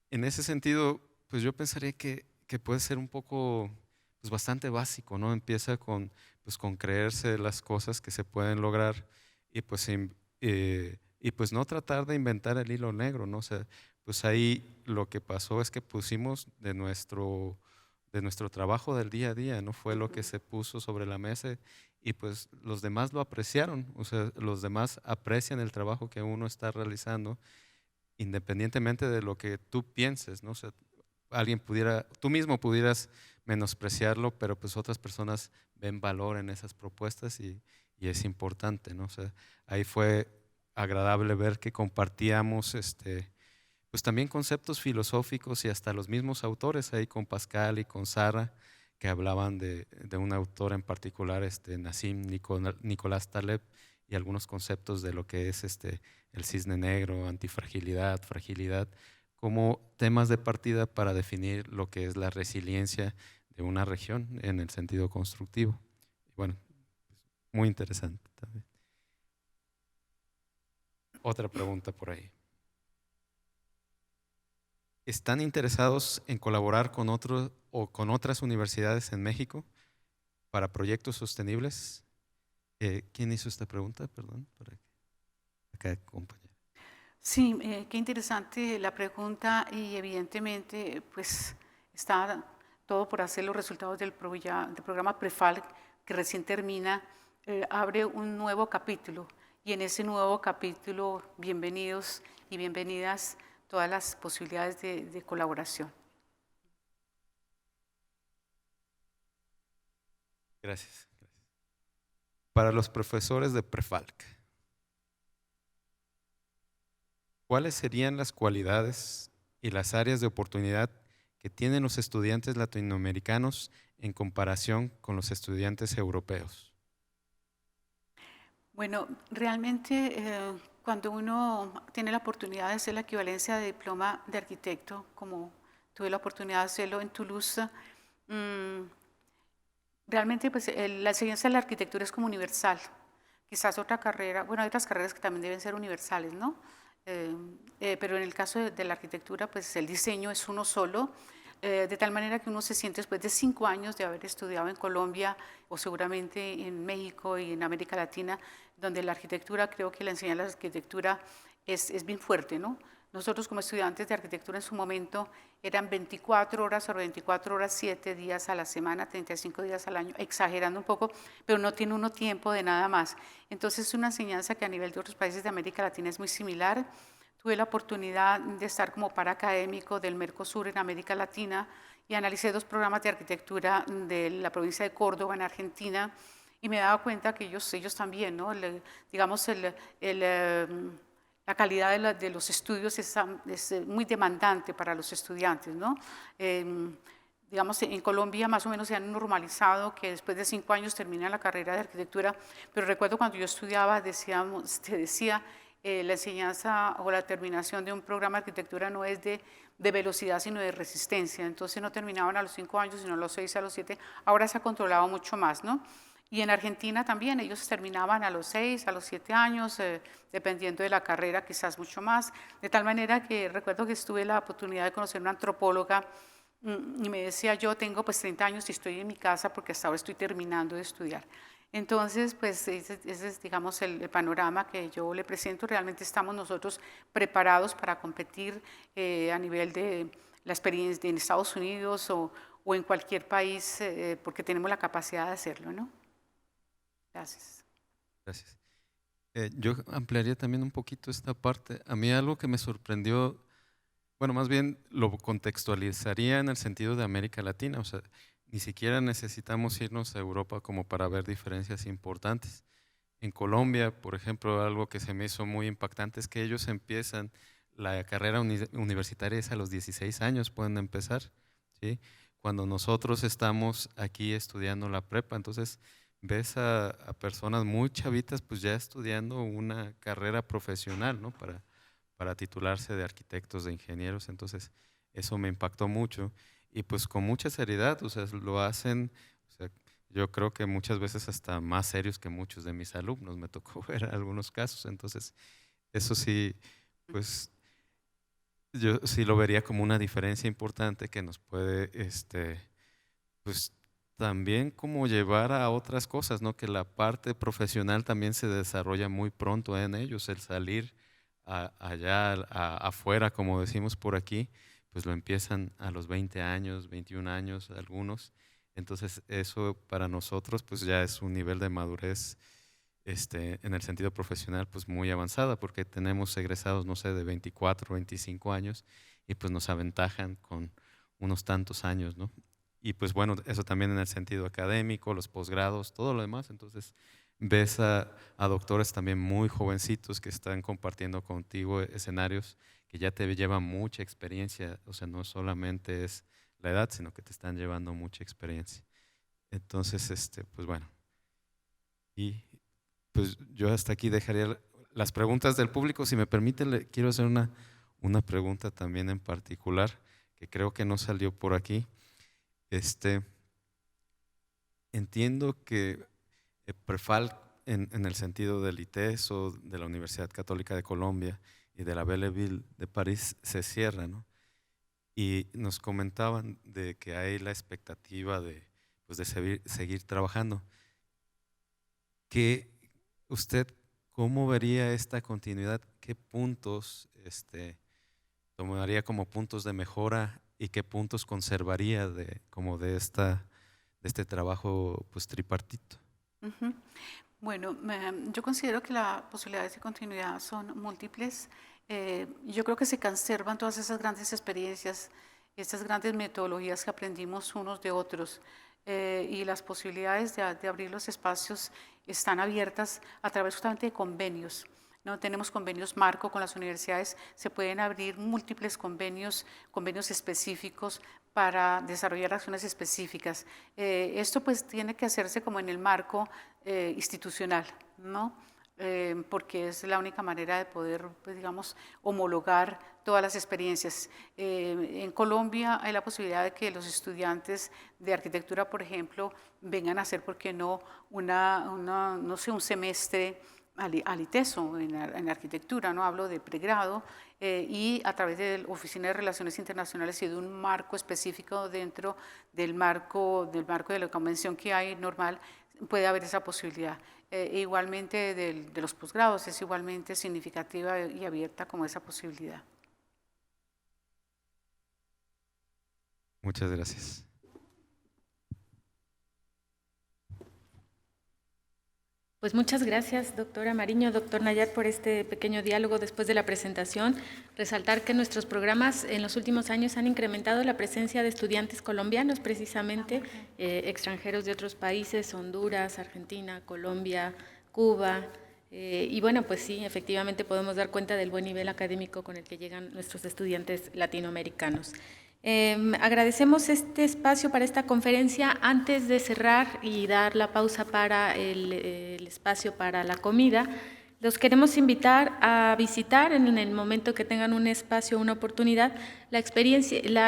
[SPEAKER 3] en ese sentido, pues yo pensaría que puede ser un poco, pues bastante básico, ¿no? Empieza pues con creerse las cosas que se pueden lograr y pues, y pues no tratar de inventar el hilo negro, ¿no? O sea, pues ahí lo que pasó es que pusimos de nuestro trabajo del día a día, ¿no? Fue lo que se puso sobre la mesa y pues los demás lo apreciaron, o sea, los demás aprecian el trabajo que uno está realizando independientemente de lo que tú pienses, ¿no? O sea, tú mismo pudieras menospreciarlo, pero pues otras personas ven valor en esas propuestas y es importante, ¿no? O sea, ahí fue agradable ver que compartíamos pues también conceptos filosóficos y hasta los mismos autores ahí con Pascal y con Sara que hablaban de un autor en particular, Nassim Nicolás Taleb, y algunos conceptos de lo que es el cisne negro, antifragilidad, fragilidad, como temas de partida para definir lo que es la resiliencia de una región en el sentido constructivo. Bueno, muy interesante también. Otra pregunta por ahí. ¿Están interesados en colaborar con otros o con otras universidades en México para proyectos sostenibles? ¿Quién hizo esta pregunta? Perdón, para acá, compañero.
[SPEAKER 2] Sí, qué interesante la pregunta y evidentemente pues está todo por hacer. Los resultados del programa PREFAL que recién termina, abre un nuevo capítulo y en ese nuevo capítulo bienvenidos y bienvenidas todas las posibilidades de colaboración.
[SPEAKER 3] Gracias. Para los profesores de Prefalc, ¿cuáles serían las cualidades y las áreas de oportunidad que tienen los estudiantes latinoamericanos en comparación con los estudiantes europeos?
[SPEAKER 2] Bueno, realmente cuando uno tiene la oportunidad de hacer la equivalencia de diploma de arquitecto, como tuve la oportunidad de hacerlo en Toulouse, realmente pues, la enseñanza de la arquitectura es como universal. Quizás otra carrera, bueno, hay otras carreras que también deben ser universales, ¿no? Pero en el caso de la arquitectura, pues el diseño es uno solo, de tal manera que uno se siente después de 5 años de haber estudiado en Colombia o seguramente en México y en América Latina, donde la arquitectura, creo que la enseñanza de la arquitectura es bien fuerte, ¿no? Nosotros como estudiantes de arquitectura en su momento eran 24 horas o 24 horas, 7 días a la semana, 35 días al año, exagerando un poco, pero no tiene uno tiempo de nada más. Entonces es una enseñanza que a nivel de otros países de América Latina es muy similar. Tuve la oportunidad de estar como paraacadémico del Mercosur en América Latina y analicé 2 programas de arquitectura de la provincia de Córdoba en Argentina y me daba cuenta que ellos también, ¿no? Digamos, la calidad de los estudios es muy demandante para los estudiantes, ¿no? Digamos, en Colombia más o menos se han normalizado que después de 5 años termina la carrera de arquitectura, pero recuerdo cuando yo estudiaba, decía, la enseñanza o la terminación de un programa de arquitectura no es de velocidad, sino de resistencia. Entonces no terminaban a los 5 años, sino a los 6, a los 7. Ahora se ha controlado mucho más, ¿no? Y en Argentina también, ellos terminaban a los 6, a los 7 años, dependiendo de la carrera, quizás mucho más. De tal manera que recuerdo que tuve la oportunidad de conocer una antropóloga y me decía, yo tengo pues 30 años y estoy en mi casa porque hasta ahora estoy terminando de estudiar. Entonces, pues ese es, digamos, el panorama que yo le presento. Realmente estamos nosotros preparados para competir a nivel de la experiencia en Estados Unidos o en cualquier país porque tenemos la capacidad de hacerlo, ¿no? Gracias.
[SPEAKER 3] Gracias. Yo ampliaría también un poquito esta parte. A mí algo que me sorprendió, bueno, más bien lo contextualizaría en el sentido de América Latina, o sea, ni siquiera necesitamos irnos a Europa como para ver diferencias importantes. En Colombia, por ejemplo, algo que se me hizo muy impactante es que ellos empiezan la carrera universitaria a los 16 años, pueden empezar, ¿sí? Cuando nosotros estamos aquí estudiando la prepa, entonces ves a personas muy chavitas pues ya estudiando una carrera profesional, ¿no? Para titularse de arquitectos, de ingenieros. Entonces eso me impactó mucho y pues con mucha seriedad, o sea, lo hacen, o sea, yo creo que muchas veces hasta más serios que muchos de mis alumnos, me tocó ver algunos casos, entonces eso sí, pues yo sí lo vería como una diferencia importante que nos puede, pues también como llevar a otras cosas, ¿no? Que la parte profesional también se desarrolla muy pronto en ellos, el salir allá afuera, como decimos por aquí, pues lo empiezan a los 20 años, 21 años algunos. Entonces eso para nosotros pues ya es un nivel de madurez en el sentido profesional pues muy avanzada porque tenemos egresados, no sé, de 24, 25 años y pues nos aventajan con unos tantos años, ¿no? Y pues bueno, eso también en el sentido académico, los posgrados, todo lo demás. Entonces ves a doctores también muy jovencitos que están compartiendo contigo escenarios que ya te llevan mucha experiencia, o sea, no solamente es la edad, sino que te están llevando mucha experiencia. Entonces, pues bueno, y pues yo hasta aquí dejaría las preguntas del público. Si me permite, le quiero hacer una pregunta también en particular, que creo que no salió por aquí. Entiendo que Prefal, en el sentido del ITES o de la Universidad Católica de Colombia y de la Belleville de París, se cierra, ¿no? Y nos comentaban de que hay la expectativa pues de seguir trabajando. ¿Qué usted cómo vería esta continuidad? ¿Qué puntos tomaría como puntos de mejora y qué puntos conservaría de este trabajo pues tripartito?
[SPEAKER 2] Ujú. Bueno, yo considero que las posibilidades de continuidad son múltiples. Yo creo que se conservan todas esas grandes experiencias, estas grandes metodologías que aprendimos unos de otros, y las posibilidades de abrir los espacios están abiertas a través justamente de convenios. ¿No? Tenemos convenios marco con las universidades, se pueden abrir múltiples convenios específicos para desarrollar acciones específicas. Esto pues tiene que hacerse como en el marco institucional, ¿no? Porque es la única manera de poder, pues, digamos, homologar todas las experiencias. En Colombia hay la posibilidad de que los estudiantes de arquitectura, por ejemplo, vengan a hacer, ¿por qué no?, no sé, un semestre al ITESO en arquitectura, no hablo de pregrado, y a través de la Oficina de Relaciones Internacionales y de un marco específico dentro del marco de la convención que hay normal, puede haber esa posibilidad. Igualmente de los posgrados es igualmente significativa y abierta como esa posibilidad.
[SPEAKER 3] Muchas gracias.
[SPEAKER 1] Pues muchas gracias, doctora Mariño, doctor Nayar, por este pequeño diálogo después de la presentación. Resaltar que nuestros programas en los últimos años han incrementado la presencia de estudiantes colombianos, precisamente, extranjeros de otros países, Honduras, Argentina, Colombia, Cuba. Y bueno, pues sí, efectivamente podemos dar cuenta del buen nivel académico con el que llegan nuestros estudiantes latinoamericanos. Agradecemos este espacio para esta conferencia. Antes de cerrar y dar la pausa para el espacio para la comida, los queremos invitar a visitar en el momento que tengan un espacio, una oportunidad, la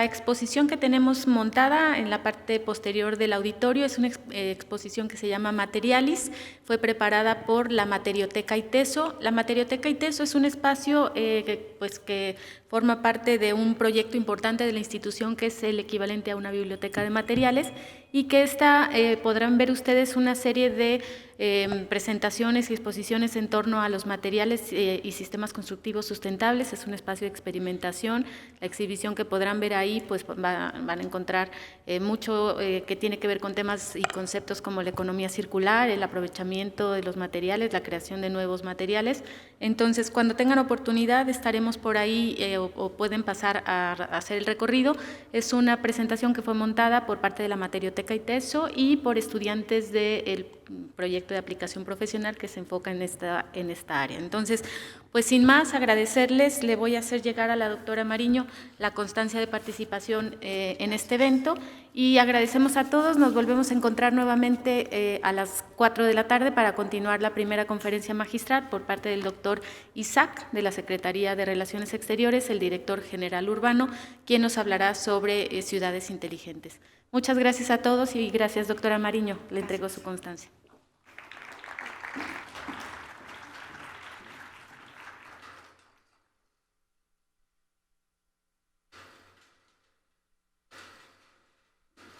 [SPEAKER 1] exposición que tenemos montada en la parte posterior del auditorio. Es una exposición que se llama Materialis, fue preparada por la Materioteca ITESO. La Materioteca ITESO es un espacio que forma parte de un proyecto importante de la institución que es el equivalente a una biblioteca de materiales y que podrán ver ustedes una serie de presentaciones y exposiciones en torno a los materiales y sistemas constructivos sustentables. Es un espacio de experimentación. La exhibición que podrán ver ahí pues van a encontrar mucho que tiene que ver con temas y conceptos como la economía circular, el aprovechamiento de los materiales, la creación de nuevos materiales. Entonces, cuando tengan oportunidad estaremos por ahí o pueden pasar a hacer el recorrido. Es una presentación que fue montada por parte de la Materioteca ITESO y por estudiantes del proyecto de aplicación profesional que se enfoca en esta área. Entonces, pues sin más, agradecerles, le voy a hacer llegar a la doctora Mariño la constancia de participación en este evento Y agradecemos a todos, nos volvemos a encontrar nuevamente a las 4 de la tarde para continuar la primera conferencia magistral por parte del doctor Isaac, de la Secretaría de Relaciones Exteriores, el director general urbano, quien nos hablará sobre ciudades inteligentes. Muchas gracias a todos y gracias, doctora Mariño. Le entrego su constancia.